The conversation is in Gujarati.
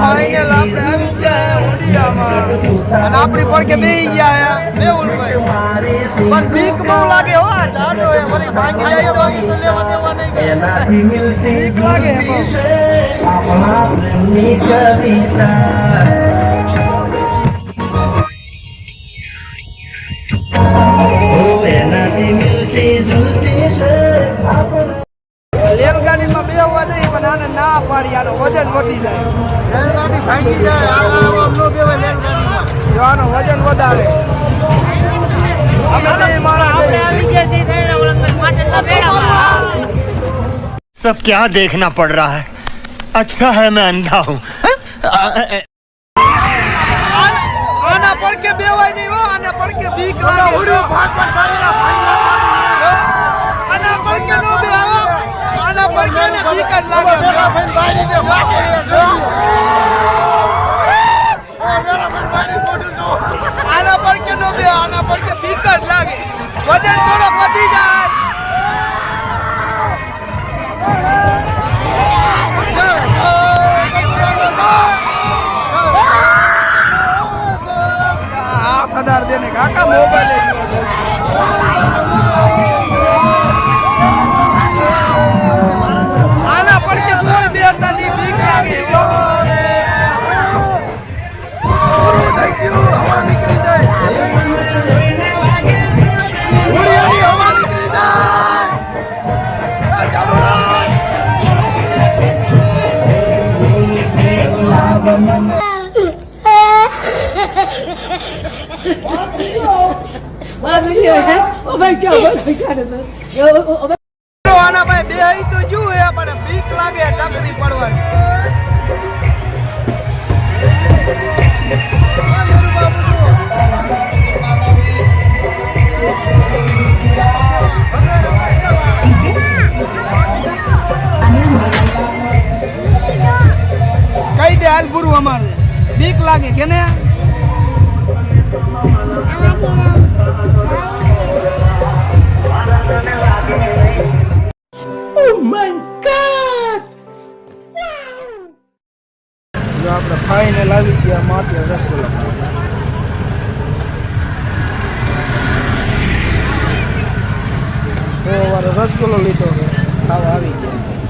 ફાઇનલ આપણે આવી ગયા ઓડિયામાં અને આપણી પર કે બેહી ગયા મેહુલભાઈ પણ બીક બહુ લાગે હો આ ચાટો એ વળી ભાગી જાય તો લેવા દેવા નહીં બીક લાગે આપણા પ્રેમની કવિતા રેલગાડીમાં બેહવા જઈએ પણ આને ના પાડી આનો વજન વધી જાય રેલગાડી ભાંગી જાય આમ નો બેવાય રેલગાડીમાં જો આનો વજન વધારે અમે બે મારા આવી ગયા છે થઈને ઓળખ માટેલા બેડામાં सब क्या देखना पड़ रहा है अच्छा है मैं अंधा हूँ આના પર કે બેવાય નહીં હો આના પર કે બીક લાગે ઉડ્યો ભાગ ભાગીના આના પર કે નો બે આના પર કે ને બીક જ લાગે મેરા ભાઈ બારી ને માકે જો મેરા ભાઈ બારી મોઢું જો આના પર કે નો બે આના પર કે બીક જ લાગે વજન થોડો વધી જાય खदार देने का मोबाइल आना पड़ के कोई बेहतर नहीं बीक लागे हवा निकली जाए हवा निकली जाए આના ભાઈ બે અહીં તો જુએ પણ બીક લાગે ચકરી પડવાની કઈ દે હાલ પૂરું અમારે બીક લાગે કે ને આપણે ફાઇનલ આવી ગયા માથે રસગુલ્લા રસગુલ્લો લીધો ખાવા આવી ગયા